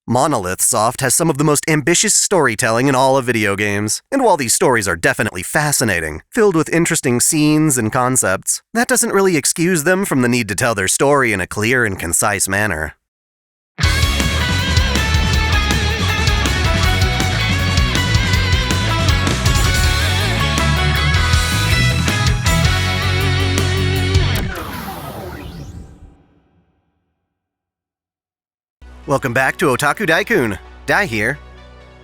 Monolith Soft has some of the most ambitious storytelling in all of video games, and while these stories are definitely fascinating, filled with interesting scenes and concepts, that doesn't really excuse them from the need to tell their story in a clear and concise manner. Welcome back to OtakuDaiKun. Dai here.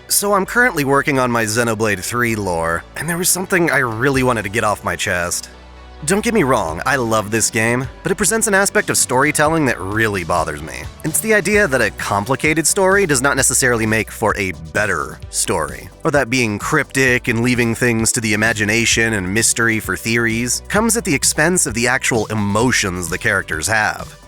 So I'm currently working on my Xenoblade 3 lore, and there was something I really wanted to get off my chest. Don't get me wrong, I love this game, but it presents an aspect of storytelling that really bothers me. It's the idea that a complicated story does not necessarily make for a better story, or that being cryptic and leaving things to the imagination and mystery for theories comes at the expense of the actual emotions the characters have.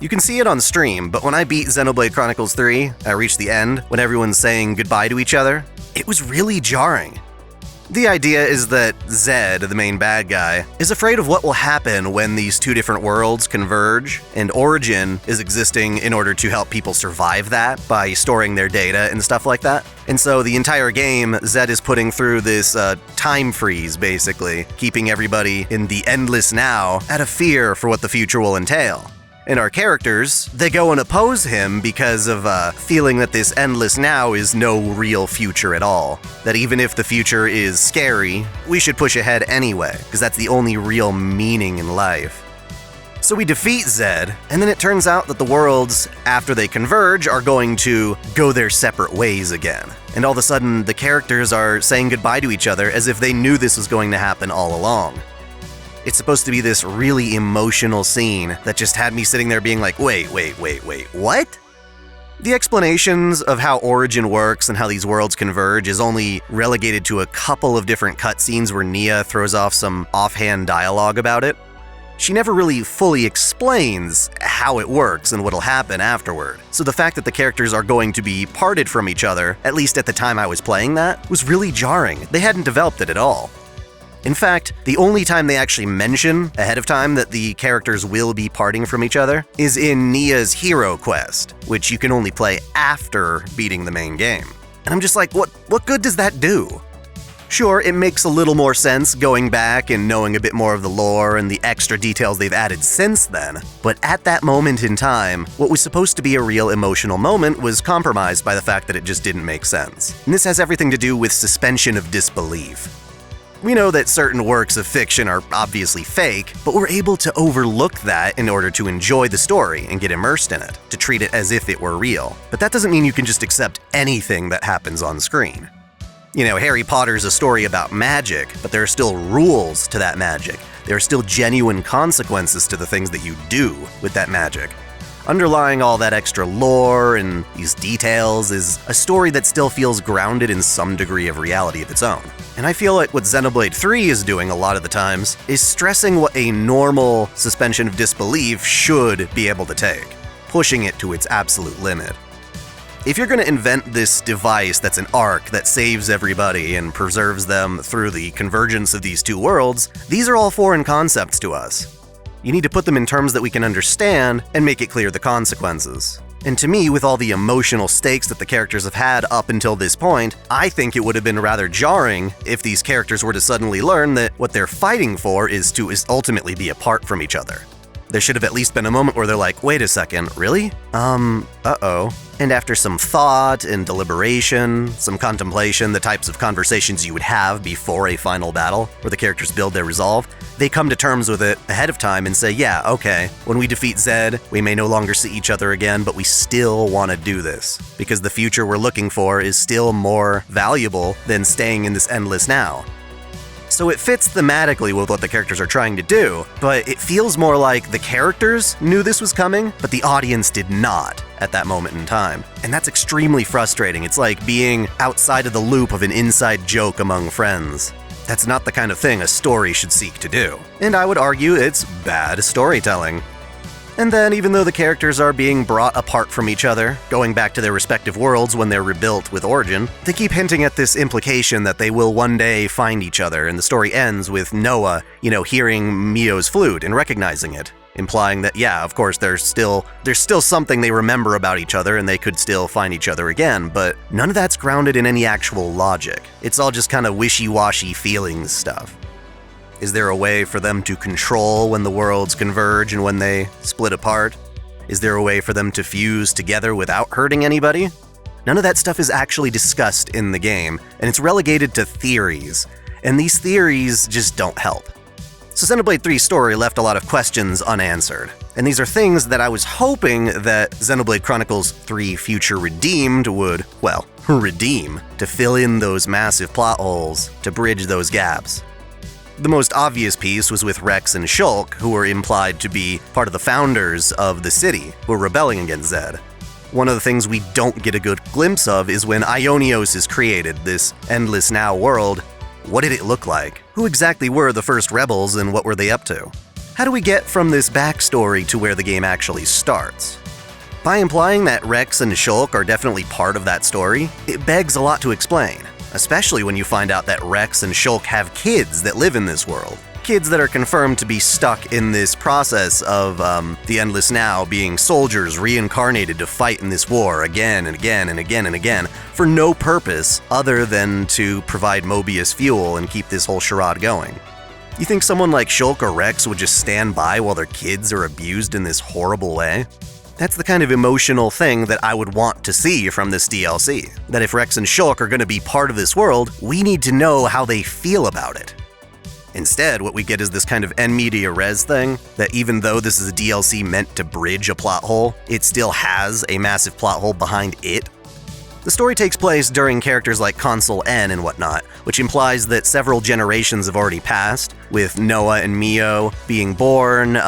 You can see it on stream, but when I beat Xenoblade Chronicles 3, I reached the end, when everyone's saying goodbye to each other, it was really jarring. The idea is that Zed, the main bad guy, is afraid of what will happen when these two different worlds converge, and Origin is existing in order to help people survive that by storing their data and stuff like that. And so the entire game, Zed is putting through this time freeze, basically, keeping everybody in the endless now out of fear for what the future will entail. And our characters, they go and oppose him because of feeling that this endless now is no real future at all. That even if the future is scary, we should push ahead anyway, because that's the only real meaning in life. So we defeat Zed, and then it turns out that the worlds, after they converge, are going to go their separate ways again. And all of a sudden, the characters are saying goodbye to each other as if they knew this was going to happen all along. It's supposed to be this really emotional scene that just had me sitting there being like, wait, what? The explanations of how Origin works and how these worlds converge is only relegated to a couple of different cutscenes where Nia throws off some offhand dialogue about it. She never really fully explains how it works and what'll happen afterward. So the fact that the characters are going to be parted from each other, at least at the time I was playing that, was really jarring. They hadn't developed it at all. In fact, the only time they actually mention ahead of time that the characters will be parting from each other is in Nia's hero quest, which you can only play after beating the main game. And I'm just like, what good does that do? Sure, it makes a little more sense going back and knowing a bit more of the lore and the extra details they've added since then, but at that moment in time, what was supposed to be a real emotional moment was compromised by the fact that it just didn't make sense. And this has everything to do with suspension of disbelief. We know that certain works of fiction are obviously fake, but we're able to overlook that in order to enjoy the story and get immersed in it, to treat it as if it were real. But that doesn't mean you can just accept anything that happens on screen. You know, Harry Potter's a story about magic, but there are still rules to that magic. There are still genuine consequences to the things that you do with that magic. Underlying all that extra lore and these details is a story that still feels grounded in some degree of reality of its own. And I feel like what Xenoblade 3 is doing a lot of the times is stressing what a normal suspension of disbelief should be able to take, pushing it to its absolute limit. If you're going to invent this device that's an arc that saves everybody and preserves them through the convergence of these two worlds, these are all foreign concepts to us. You need to put them in terms that we can understand and make it clear the consequences. And to me, with all the emotional stakes that the characters have had up until this point, I think it would have been rather jarring if these characters were to suddenly learn that what they're fighting for is to ultimately be apart from each other. There should have at least been a moment where they're like, wait a second, really? Uh-oh. And after some thought and deliberation, some contemplation, the types of conversations you would have before a final battle, where the characters build their resolve, they come to terms with it ahead of time and say, yeah, okay, when we defeat Zed, we may no longer see each other again, but we still want to do this, because the future we're looking for is still more valuable than staying in this endless now. So it fits thematically with what the characters are trying to do, but it feels more like the characters knew this was coming, but the audience did not at that moment in time. And that's extremely frustrating. It's like being outside of the loop of an inside joke among friends. That's not the kind of thing a story should seek to do. And I would argue it's bad storytelling. And then, even though the characters are being brought apart from each other, going back to their respective worlds when they're rebuilt with Origin, they keep hinting at this implication that they will one day find each other, and the story ends with Noah, hearing Mio's flute and recognizing it. implying that, yeah, of course, there's still something they remember about each other and they could still find each other again, but none of that's grounded in any actual logic. It's all just kind of wishy-washy feelings stuff. Is there a way for them to control when the worlds converge and when they split apart? Is there a way for them to fuse together without hurting anybody? None of that stuff is actually discussed in the game, and it's relegated to theories, and these theories just don't help. So Xenoblade 3's story left a lot of questions unanswered, and these are things that I was hoping that Xenoblade Chronicles 3 Future Redeemed would, well, redeem, to fill in those massive plot holes, to bridge those gaps. The most obvious piece was with Rex and Shulk, who were implied to be part of the founders of the city, who were rebelling against Zed. One of the things we don't get a good glimpse of is when Ionios is created, this Endless Now world. What did it look like? Who exactly were the first rebels and what were they up to? How do we get from this backstory to where the game actually starts? By implying that Rex and Shulk are definitely part of that story, it begs a lot to explain. Especially when you find out that Rex and Shulk have kids that live in this world. Kids that are confirmed to be stuck in this process of the Endless Now being soldiers reincarnated to fight in this war again and again and again and again for no purpose other than to provide Mobius fuel and keep this whole charade going. You think someone like Shulk or Rex would just stand by while their kids are abused in this horrible way? That's the kind of emotional thing that I would want to see from this DLC. That if Rex and Shulk are going to be part of this world, we need to know how they feel about it. Instead, what we get is this kind of en media res thing, that even though this is a DLC meant to bridge a plot hole, it still has a massive plot hole behind it. The story takes place during characters like Console N and whatnot, which implies that several generations have already passed, with Noah and Mio being born,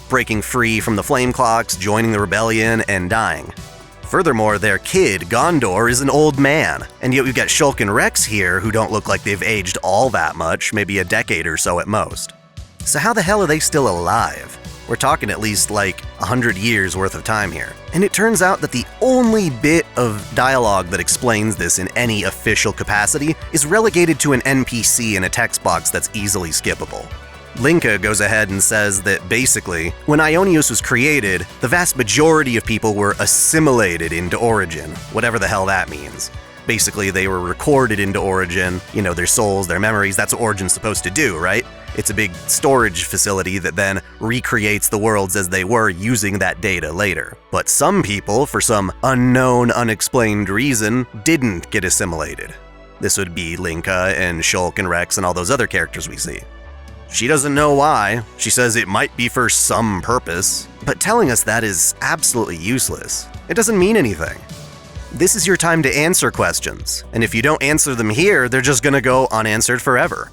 breaking free from the Flame Clocks, joining the rebellion, and dying. Furthermore, their kid, Gondor, is an old man, and yet we've got Shulk and Rex here who don't look like they've aged all that much, maybe a decade or so at most. So how the hell are they still alive? We're talking at least like 100 years worth of time here. And it turns out that the only bit of dialogue that explains this in any official capacity is relegated to an NPC in a text box that's easily skippable. Linka goes ahead and says that basically, when Ionios was created, the vast majority of people were assimilated into Origin, whatever the hell that means. Basically, they were recorded into Origin, their souls, their memories, that's what Origin's supposed to do, right? It's a big storage facility that then recreates the worlds as they were using that data later. But some people, for some unknown, unexplained reason, didn't get assimilated. This would be Linka and Shulk and Rex and all those other characters we see. She doesn't know why. She says it might be for some purpose, but telling us that is absolutely useless. It doesn't mean anything. This is your time to answer questions, and if you don't answer them here, they're just gonna go unanswered forever.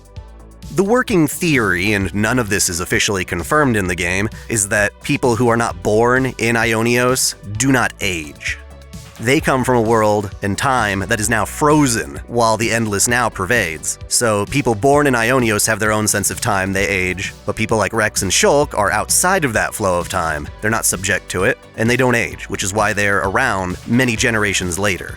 The working theory, and none of this is officially confirmed in the game, is that people who are not born in Ionios do not age. They come from a world and time that is now frozen while the Endless Now pervades. So people born in Ionios have their own sense of time, they age, but people like Rex and Shulk are outside of that flow of time. They're not subject to it, and they don't age, which is why they're around many generations later.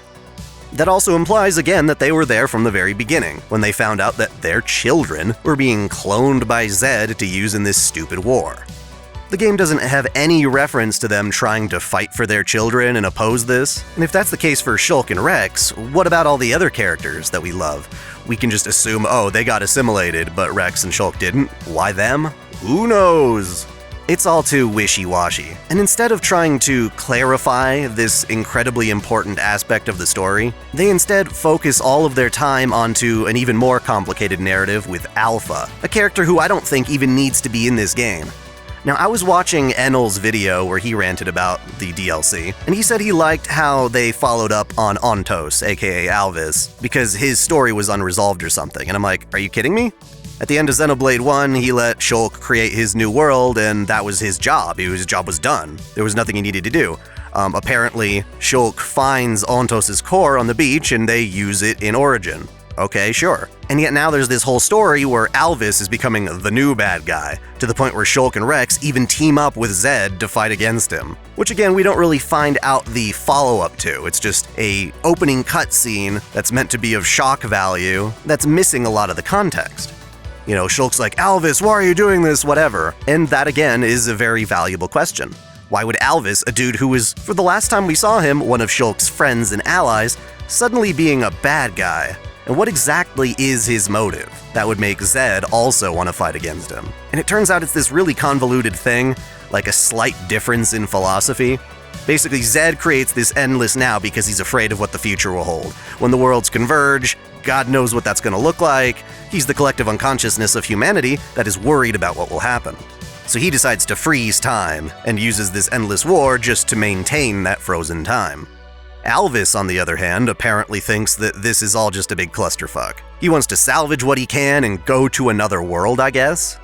That also implies again that they were there from the very beginning, when they found out that their children were being cloned by Zed to use in this stupid war. The game doesn't have any reference to them trying to fight for their children and oppose this, and if that's the case for Shulk and Rex, what about all the other characters that we love? We can just assume, oh, they got assimilated, but Rex and Shulk didn't? Why them? Who knows? It's all too wishy-washy, and instead of trying to clarify this incredibly important aspect of the story, they instead focus all of their time onto an even more complicated narrative with Alpha, a character who I don't think even needs to be in this game. Now, I was watching Enel's video where he ranted about the DLC, and he said he liked how they followed up on Ontos, aka Alvis, because his story was unresolved or something, and I'm like, are you kidding me? At the end of Xenoblade 1, he let Shulk create his new world, and that was his job. His job was done. There was nothing he needed to do. Apparently, Shulk finds Ontos' core on the beach, and they use it in Origin. Okay, sure. And yet now there's this whole story where Alvis is becoming the new bad guy, to the point where Shulk and Rex even team up with Zed to fight against him. Which again, we don't really find out the follow-up to. It's just a opening cutscene that's meant to be of shock value that's missing a lot of the context. You know, Shulk's like, Alvis, why are you doing this, whatever. And that again is a very valuable question. Why would Alvis, a dude who was, for the last time we saw him, one of Shulk's friends and allies, suddenly being a bad guy? And what exactly is his motive that would make Zed also want to fight against him? And it turns out it's this really convoluted thing, like a slight difference in philosophy. Basically, Zed creates this endless now because he's afraid of what the future will hold. When the worlds converge, God knows what that's going to look like. He's the collective unconsciousness of humanity that is worried about what will happen. So he decides to freeze time and uses this endless war just to maintain that frozen time. Alvis, on the other hand, apparently thinks that this is all just a big clusterfuck. He wants to salvage what he can and go to another world, I guess?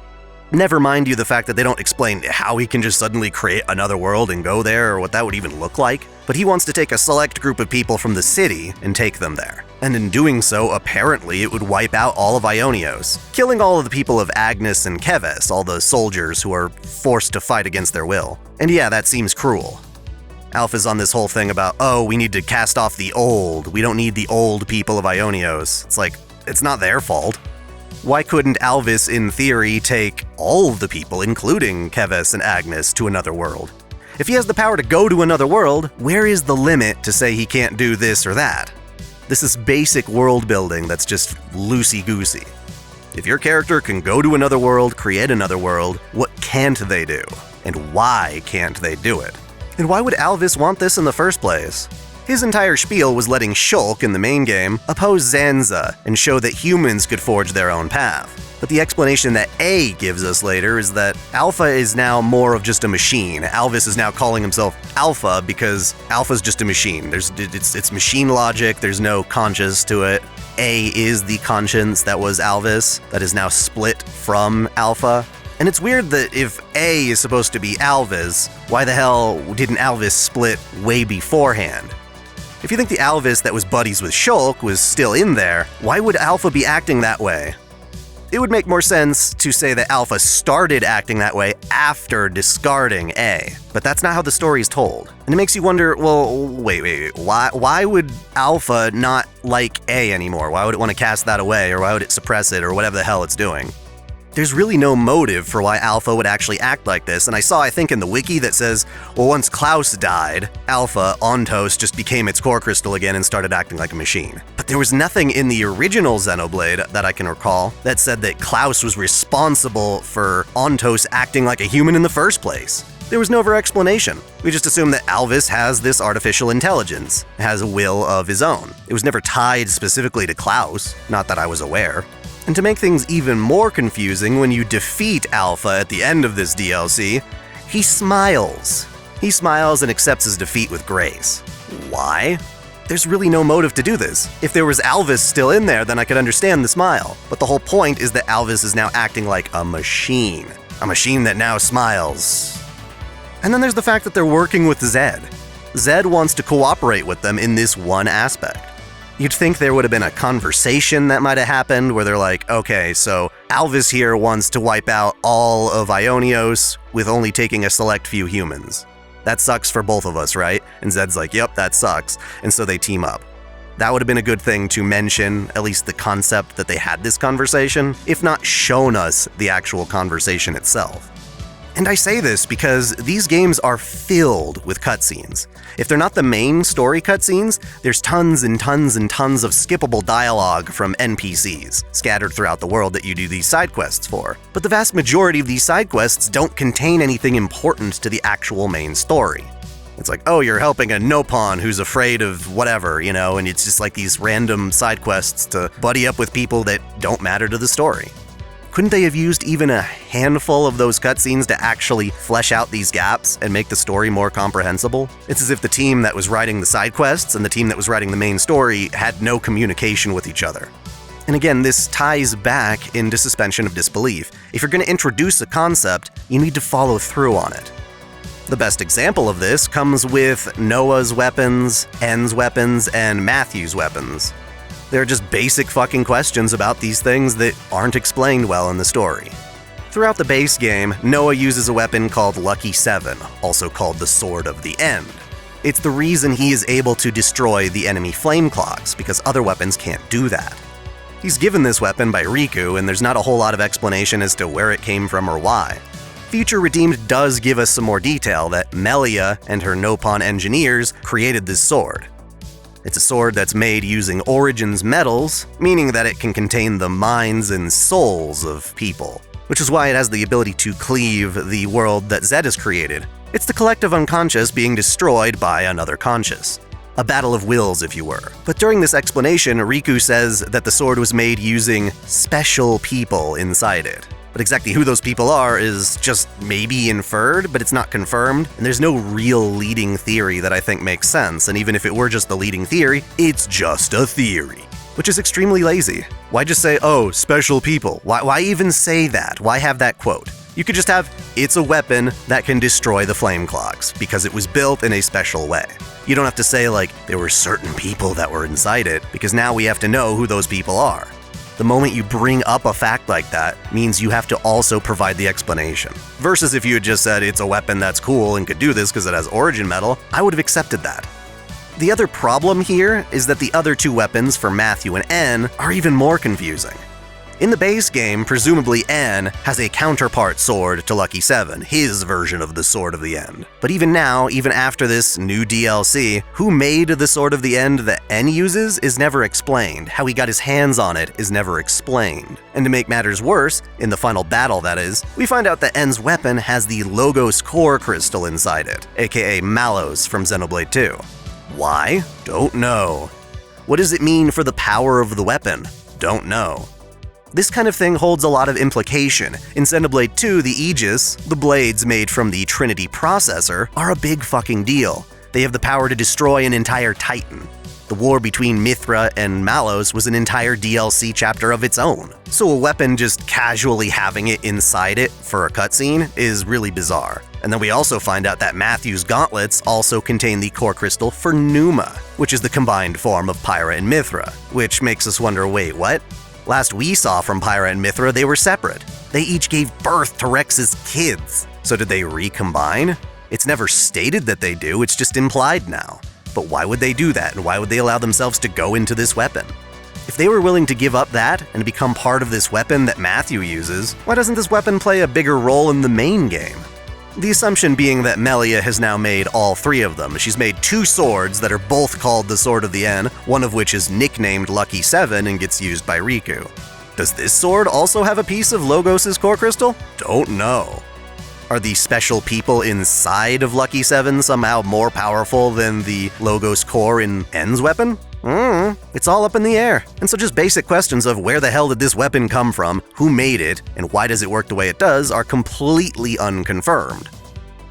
Never mind you the fact that they don't explain how he can just suddenly create another world and go there or what that would even look like, but he wants to take a select group of people from the city and take them there. And in doing so, apparently it would wipe out all of Ionios, killing all of the people of Agnes and Keves, all the soldiers who are forced to fight against their will. And yeah, that seems cruel. Alpha's on this whole thing about, oh, we need to cast off the old, we don't need the old people of Ionios. It's like, it's not their fault. Why couldn't Alvis, in theory, take all of the people, including Keves and Agnes, to another world? If he has the power to go to another world, where is the limit to say he can't do this or that? This is basic world building that's just loosey-goosey. If your character can go to another world, create another world, what can't they do? And why can't they do it? And why would Alvis want this in the first place? His entire spiel was letting Shulk, in the main game, oppose Zanza and show that humans could forge their own path. But the explanation that A gives us later is that Alpha is now more of just a machine. Alvis is now calling himself Alpha because Alpha's just a machine. It's machine logic, there's no conscience to it. A is the conscience that was Alvis, that is now split from Alpha. And it's weird that if A is supposed to be Alvis, why the hell didn't Alvis split way beforehand? If you think the Alvis that was buddies with Shulk was still in there, why would Alpha be acting that way? It would make more sense to say that Alpha started acting that way after discarding A, but that's not how the story is told. And it makes you wonder, well, wait, why would Alpha not like A anymore? Why would it want to cast that away, or why would it suppress it, or whatever the hell it's doing? There's really no motive for why Alpha would actually act like this, and I think in the wiki that says, well, once Klaus died, Alpha, Ontos, just became its core crystal again and started acting like a machine. But there was nothing in the original Xenoblade that I can recall that said that Klaus was responsible for Ontos acting like a human in the first place. There was no other explanation. We just assume that Alvis has this artificial intelligence, has a will of his own. It was never tied specifically to Klaus, not that I was aware. And to make things even more confusing, when you defeat Alpha at the end of this DLC, he smiles. He smiles and accepts his defeat with grace. Why? There's really no motive to do this. If there was Alvis still in there, then I could understand the smile. But the whole point is that Alvis is now acting like a machine. A machine that now smiles. And then there's the fact that they're working with Zed. Zed wants to cooperate with them in this one aspect. You'd think there would have been a conversation that might have happened where they're like, okay, so Alvis here wants to wipe out all of Ionios with only taking a select few humans. That sucks for both of us, right? And Zed's like, yep, that sucks. And so they team up. That would have been a good thing to mention, at least the concept that they had this conversation, if not shown us the actual conversation itself. And I say this because these games are filled with cutscenes. If they're not the main story cutscenes, there's tons and tons and tons of skippable dialogue from NPCs scattered throughout the world that you do these side quests for. But the vast majority of these side quests don't contain anything important to the actual main story. It's like, oh, you're helping a Nopon who's afraid of whatever, you know, and it's just like these random side quests to buddy up with people that don't matter to the story. Couldn't they have used even a handful of those cutscenes to actually flesh out these gaps and make the story more comprehensible? It's as if the team that was writing the side quests and the team that was writing the main story had no communication with each other. And again, this ties back into suspension of disbelief. If you're going to introduce a concept, you need to follow through on it. The best example of this comes with Noah's weapons, N's weapons, and Matthew's weapons. They're just basic fucking questions about these things that aren't explained well in the story. Throughout the base game, Noah uses a weapon called Lucky 7, also called the Sword of the End. It's the reason he is able to destroy the enemy flame clocks, because other weapons can't do that. He's given this weapon by Riku, and there's not a whole lot of explanation as to where it came from or why. Future Redeemed does give us some more detail that Melia and her Nopon engineers created this sword. It's a sword that's made using Origin's metals, meaning that it can contain the minds and souls of people, which is why it has the ability to cleave the world that Zed has created. It's the collective unconscious being destroyed by another conscious. A battle of wills, if you were. But during this explanation, Riku says that the sword was made using special people inside it. But exactly who those people are is just maybe inferred, but it's not confirmed, and there's no real leading theory that I think makes sense, and even if it were just the leading theory, it's just a theory. Which is extremely lazy. Why just say, oh, special people? Why even say that? Why have that quote? You could just have, it's a weapon that can destroy the flame clogs, because it was built in a special way. You don't have to say, like, there were certain people that were inside it, because now we have to know who those people are. The moment you bring up a fact like that means you have to also provide the explanation. Versus if you had just said it's a weapon that's cool and could do this because it has Origin metal, I would have accepted that. The other problem here is that the other two weapons for Matthew and N are even more confusing. In the base game, presumably N has a counterpart sword to Lucky 7, his version of the Sword of the End. But even now, even after this new DLC, who made the Sword of the End that N uses is never explained. How he got his hands on it is never explained. And to make matters worse, in the final battle that is, we find out that N's weapon has the Logos Core crystal inside it, aka Mallows from Xenoblade 2. Why? Don't know. What does it mean for the power of the weapon? Don't know. This kind of thing holds a lot of implication. In Xenoblade 2, the Aegis, the blades made from the Trinity processor, are a big fucking deal. They have the power to destroy an entire Titan. The war between Mithra and Mallows was an entire DLC chapter of its own. So a weapon just casually having it inside it for a cutscene is really bizarre. And then we also find out that Matthew's gauntlets also contain the core crystal for Numa, which is the combined form of Pyra and Mithra, which makes us wonder, wait, what? Last we saw from Pyra and Mithra, they were separate. They each gave birth to Rex's kids. So did they recombine? It's never stated that they do, it's just implied now. But why would they do that, and why would they allow themselves to go into this weapon? If they were willing to give up that and become part of this weapon that Matthew uses, why doesn't this weapon play a bigger role in the main game? The assumption being that Melia has now made all three of them. She's made two swords that are both called the Sword of the End, one of which is nicknamed Lucky 7 and gets used by Riku. Does this sword also have a piece of Logos' core crystal? Don't know. Are the special people inside of Lucky 7 somehow more powerful than the Logos core in N's weapon? It's all up in the air. And so just basic questions of where the hell did this weapon come from, who made it, and why does it work the way it does are completely unconfirmed.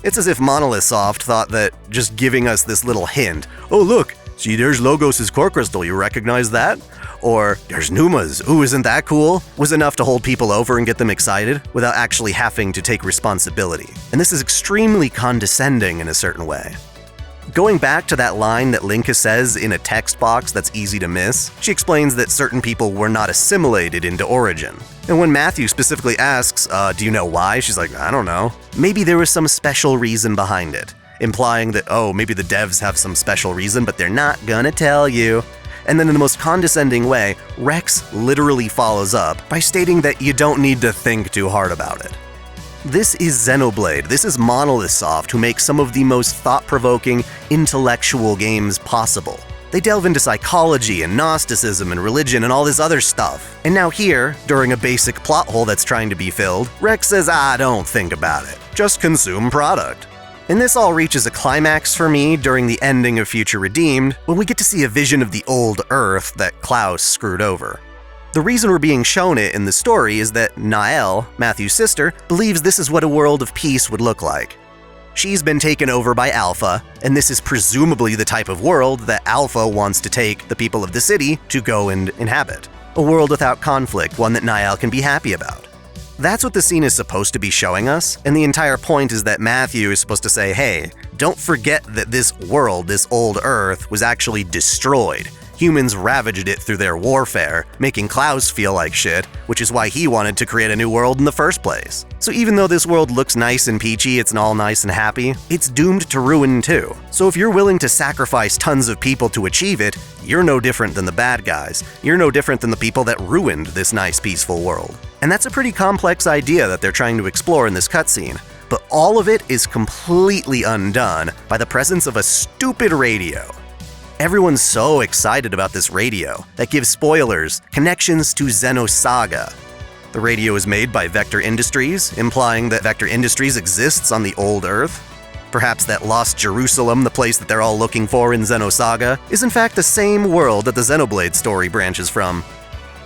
It's as if Monolith Soft thought that just giving us this little hint, oh look, see there's Logos' core crystal, you recognize that? Or there's Numa's, ooh isn't that cool? Was enough to hold people over and get them excited without actually having to take responsibility. And this is extremely condescending in a certain way. Going back to that line that Linka says in a text box that's easy to miss, she explains that certain people were not assimilated into Origin. And when Matthew specifically asks, do you know why? She's like, I don't know. Maybe there was some special reason behind it, implying that, oh, maybe the devs have some special reason, but they're not gonna tell you. And then in the most condescending way, Rex literally follows up by stating that you don't need to think too hard about it. This is Xenoblade. This is Monolith Soft, who makes some of the most thought-provoking, intellectual games possible. They delve into psychology and Gnosticism and religion and all this other stuff. And now here, during a basic plot hole that's trying to be filled, Rex says, don't think about it. Just consume product. And this all reaches a climax for me during the ending of Future Redeemed, when we get to see a vision of the old Earth that Klaus screwed over. The reason we're being shown it in the story is that Nael, Matthew's sister, believes this is what a world of peace would look like. She's been taken over by Alpha, and this is presumably the type of world that Alpha wants to take the people of the city to go and inhabit. A world without conflict, one that Nael can be happy about. That's what the scene is supposed to be showing us, and the entire point is that Matthew is supposed to say, hey, don't forget that this world, this old Earth, was actually destroyed. humans ravaged it through their warfare, making Klaus feel like shit, which is why he wanted to create a new world in the first place. So even though this world looks nice and peachy, it's all nice and happy, it's doomed to ruin too. So if you're willing to sacrifice tons of people to achieve it, you're no different than the bad guys. You're no different than the people that ruined this nice, peaceful world. And that's a pretty complex idea that they're trying to explore in this cutscene. But all of it is completely undone by the presence of a stupid radio. Everyone's so excited about this radio that gives spoilers, connections to Xenosaga. The radio is made by Vector Industries, implying that Vector Industries exists on the old Earth. Perhaps that lost Jerusalem, the place that they're all looking for in Xenosaga, is in fact the same world that the Xenoblade story branches from.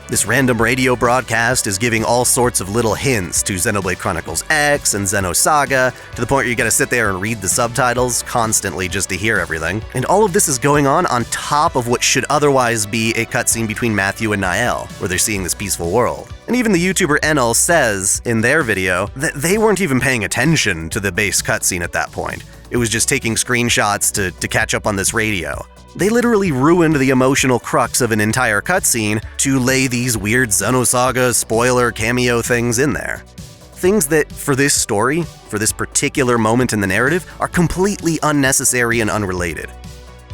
This random radio broadcast is giving all sorts of little hints to Xenoblade Chronicles X and Xenosaga, to the point where you gotta sit there and read the subtitles constantly just to hear everything. And all of this is going on top of what should otherwise be a cutscene between Matthew and Niall, where they're seeing this peaceful world. And even the YouTuber Enel says in their video that they weren't even paying attention to the base cutscene at that point. It was just taking screenshots to catch up on this radio. They literally ruined the emotional crux of an entire cutscene to lay these weird Xenosaga spoiler cameo things in there. Things that, for this story, for this particular moment in the narrative, are completely unnecessary and unrelated.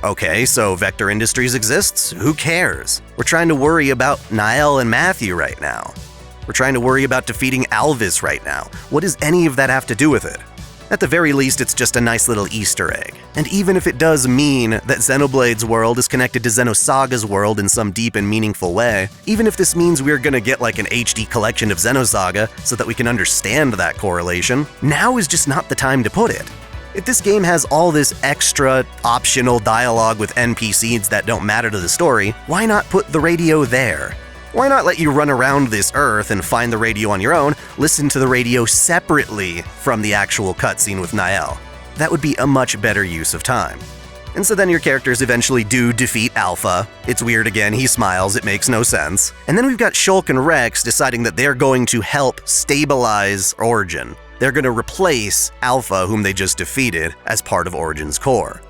Okay, so Vector Industries exists? Who cares? We're trying to worry about Niall and Matthew right now. We're trying to worry about defeating Alvis right now. What does any of that have to do with it? At the very least, it's just a nice little Easter egg. And even if it does mean that Xenoblade's world is connected to Xenosaga's world in some deep and meaningful way, even if this means we're gonna get like an HD collection of Xenosaga so that we can understand that correlation, now is just not the time to put it. If this game has all this extra, optional dialogue with NPCs that don't matter to the story, why not put the radio there? Why not let you run around this Earth and find the radio on your own, listen to the radio separately from the actual cutscene with Niall? That would be a much better use of time. And so then your characters eventually do defeat Alpha. It's weird again, he smiles, it makes no sense. And then we've got Shulk and Rex deciding that they're going to help stabilize Origin. They're going to replace Alpha, whom they just defeated, as part of Origin's core.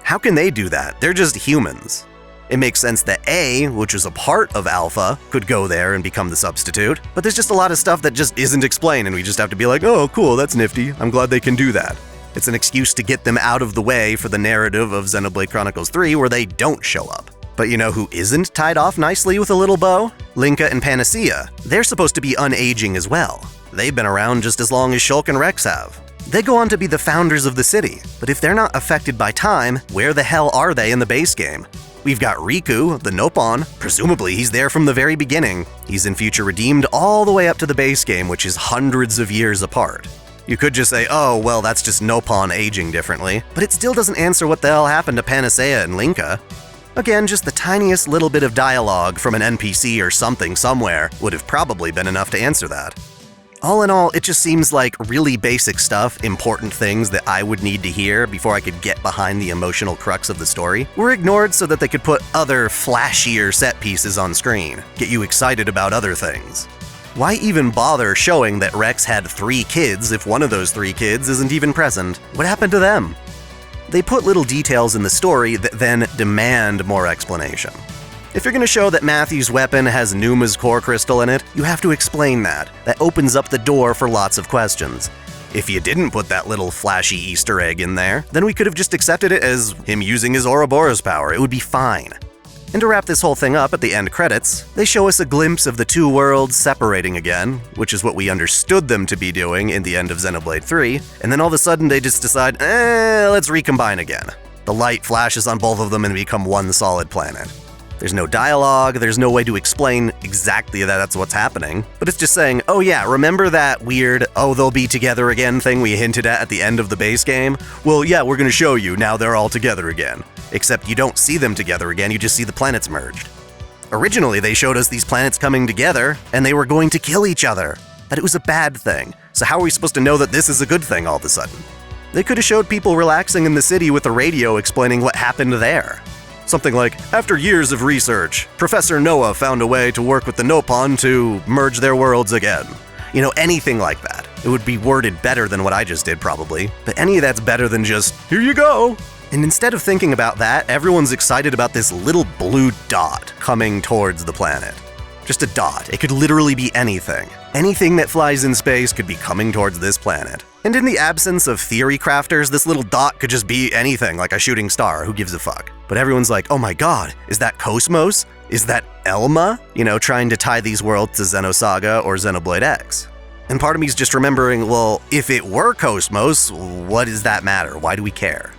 How can they do that? They're just humans. It makes sense that A, which was a part of Alpha, could go there and become the substitute, but there's just a lot of stuff that just isn't explained and we just have to be like, oh cool, that's nifty, I'm glad they can do that. It's an excuse to get them out of the way for the narrative of Xenoblade Chronicles 3 where they don't show up. But you know who isn't tied off nicely with a little bow? Linka and Panacea. They're supposed to be unaging as well. They've been around just as long as Shulk and Rex have. They go on to be the founders of the city, but if they're not affected by time, where the hell are they in the base game? We've got Riku, the Nopon. Presumably he's there from the very beginning. He's in Future Redeemed all the way up to the base game, which is hundreds of years apart. You could just say, oh, well, that's just Nopon aging differently, but it still doesn't answer what the hell happened to Panacea and Linka. Again, just the tiniest little bit of dialogue from an NPC or something somewhere would have probably been enough to answer that. All in all, it just seems like really basic stuff, important things that I would need to hear before I could get behind the emotional crux of the story, were ignored so that they could put other flashier set pieces on screen, get you excited about other things. Why even bother showing that Rex had 3 kids if one of those 3 kids isn't even present? What happened to them? They put little details in the story that then demand more explanation. If you're going to show that Matthew's weapon has Numa's core crystal in it, you have to explain that. That opens up the door for lots of questions. If you didn't put that little flashy Easter egg in there, then we could have just accepted it as him using his Ouroboros power. It would be fine. And to wrap this whole thing up at the end credits, they show us a glimpse of the 2 worlds separating again, which is what we understood them to be doing in the end of Xenoblade 3, and then all of a sudden they just decide, let's recombine again. The light flashes on both of them and become one solid planet. There's no dialogue, there's no way to explain exactly that that's what's happening, but it's just saying, oh yeah, remember that weird, oh they'll be together again thing we hinted at the end of the base game? Well yeah, we're gonna show you, now they're all together again. Except you don't see them together again, you just see the planets merged. Originally they showed us these planets coming together, and they were going to kill each other. That it was a bad thing, so how are we supposed to know that this is a good thing all of a sudden? They could have showed people relaxing in the city with the radio explaining what happened there. Something like, after years of research, Professor Noah found a way to work with the Nopon to merge their worlds again. You know, anything like that. It would be worded better than what I just did probably, but any of that's better than just, here you go. And instead of thinking about that, everyone's excited about this little blue dot coming towards the planet. Just a dot. It could literally be anything. Anything that flies in space could be coming towards this planet. And in the absence of theory crafters, this little dot could just be anything, like a shooting star. Who gives a fuck? But everyone's like, oh my god, is that Cosmos? Is that Elma? You know, trying to tie these worlds to Xenosaga or Xenoblade X. And part of me's just remembering, well, if it were Cosmos, what does that matter? Why do we care?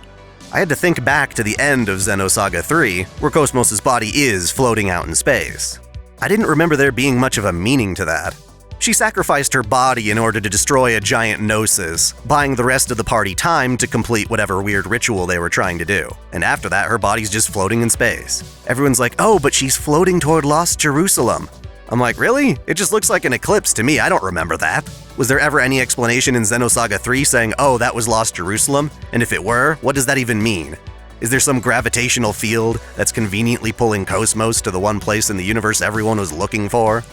I had to think back to the end of Xenosaga 3, where Cosmos' body is floating out in space. I didn't remember there being much of a meaning to that. She sacrificed her body in order to destroy a giant gnosis, buying the rest of the party time to complete whatever weird ritual they were trying to do. And after that, her body's just floating in space. Everyone's like, oh, but she's floating toward Lost Jerusalem. I'm like, really? It just looks like an eclipse to me, I don't remember that. Was there ever any explanation in Xenosaga 3 saying, oh, that was Lost Jerusalem? And if it were, what does that even mean? Is there some gravitational field that's conveniently pulling Cosmos to the one place in the universe everyone was looking for?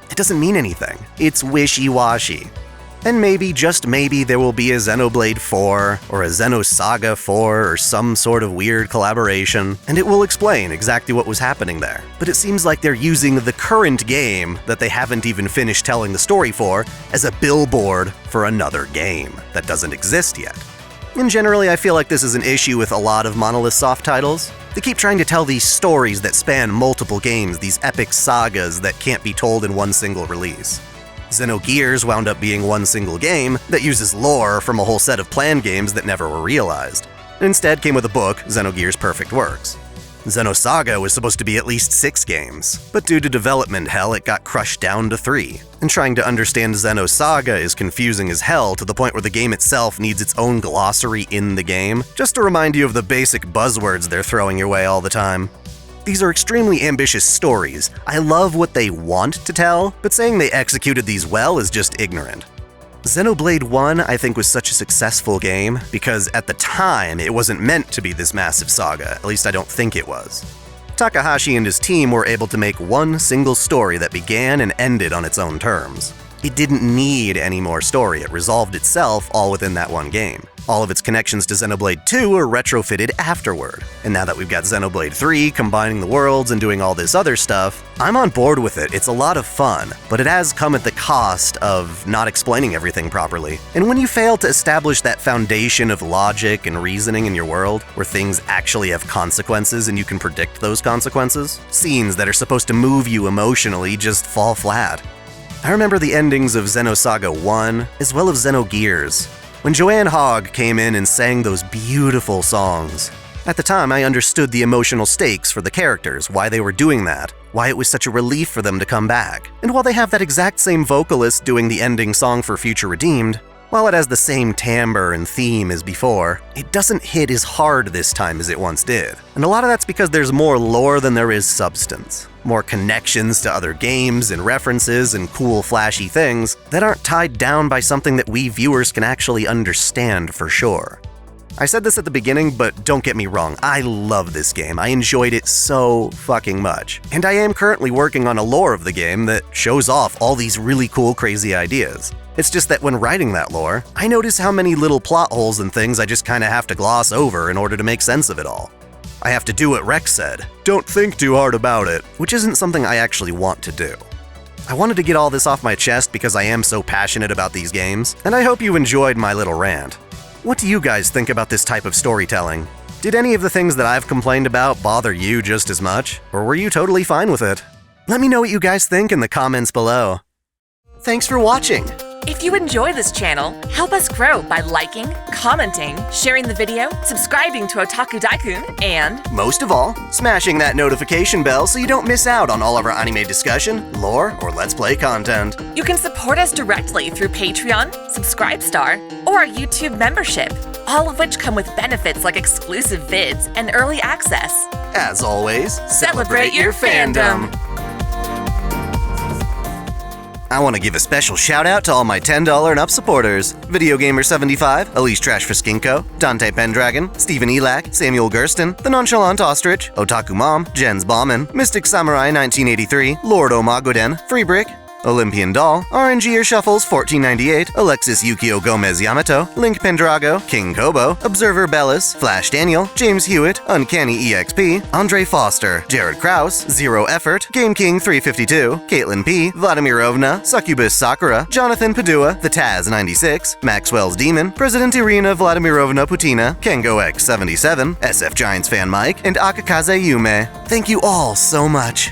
It doesn't mean anything. It's wishy-washy. And maybe, just maybe, there will be a Xenoblade 4 or a Xenosaga 4 or some sort of weird collaboration, and it will explain exactly what was happening there. But it seems like they're using the current game that they haven't even finished telling the story for as a billboard for another game that doesn't exist yet. And generally, I feel like this is an issue with a lot of Monolith soft titles. They keep trying to tell these stories that span multiple games, these epic sagas that can't be told in one single release. Xenogears wound up being one single game that uses lore from a whole set of planned games that never were realized. Instead came with a book, Xenogears Perfect Works. Xenosaga was supposed to be at least 6 games, but due to development hell it got crushed down to 3. And trying to understand Xenosaga is confusing as hell to the point where the game itself needs its own glossary in the game, just to remind you of the basic buzzwords they're throwing your way all the time. These are extremely ambitious stories. I love what they want to tell, but saying they executed these well is just ignorant. Xenoblade 1, I think, was such a successful game because at the time it wasn't meant to be this massive saga, at least I don't think it was. Takahashi and his team were able to make one single story that began and ended on its own terms. It didn't need any more story, it resolved itself all within that one game. All of its connections to Xenoblade 2 are retrofitted afterward. And now that we've got Xenoblade 3 combining the worlds and doing all this other stuff, I'm on board with it. It's a lot of fun, but it has come at the cost of not explaining everything properly. And when you fail to establish that foundation of logic and reasoning in your world, where things actually have consequences and you can predict those consequences, scenes that are supposed to move you emotionally just fall flat. I remember the endings of Xenosaga 1, as well as Xenogears. When Joanne Hogg came in and sang those beautiful songs. At the time, I understood the emotional stakes for the characters, why they were doing that, why it was such a relief for them to come back. And while they have that exact same vocalist doing the ending song for Future Redeemed, while it has the same timbre and theme as before, it doesn't hit as hard this time as it once did. And a lot of that's because there's more lore than there is substance. More connections to other games and references and cool flashy things that aren't tied down by something that we viewers can actually understand for sure. I said this at the beginning, but don't get me wrong, I love this game. I enjoyed it so fucking much. And I am currently working on a lore of the game that shows off all these really cool, crazy ideas. It's just that when writing that lore, I notice how many little plot holes and things I just kinda have to gloss over in order to make sense of it all. I have to do what Rex said, don't think too hard about it, which isn't something I actually want to do. I wanted to get all this off my chest because I am so passionate about these games, and I hope you enjoyed my little rant. What do you guys think about this type of storytelling? Did any of the things that I've complained about bother you just as much, or were you totally fine with it? Let me know what you guys think in the comments below. Thanks for watching! If you enjoy this channel, help us grow by liking, commenting, sharing the video, subscribing to OtakuDaiKun, and most of all, smashing that notification bell so you don't miss out on all of our anime discussion, lore, or Let's Play content. You can support us directly through Patreon, Subscribestar, or our YouTube membership, all of which come with benefits like exclusive vids and early access. As always, celebrate your fandom! I want to give a special shout out to all my $10 and up supporters. Video Gamer 75, Elise Trash Friskinko, Dante Pendragon, Stephen Elak, Samuel Gersten, The Nonchalant Ostrich, Otaku Mom, Jens Bauman, Mystic Samurai 1983, Lord Omagoden, Free Brick, Olympian Doll, RNG Shuffles 1498, Alexis Yukio Gomez Yamato, Link Pendrago, King Kobo, Observer Bellis, Flash Daniel, James Hewitt, Uncanny EXP, Andre Foster, Jared Kraus, Zero Effort, Game King 352, Caitlin P, Vladimirovna, Succubus Sakura, Jonathan Padua, The Taz 96, Maxwell's Demon, President Irina Vladimirovna Putina, Kengo X77, SF Giants Fan Mike, and Akakaze Yume. Thank you all so much.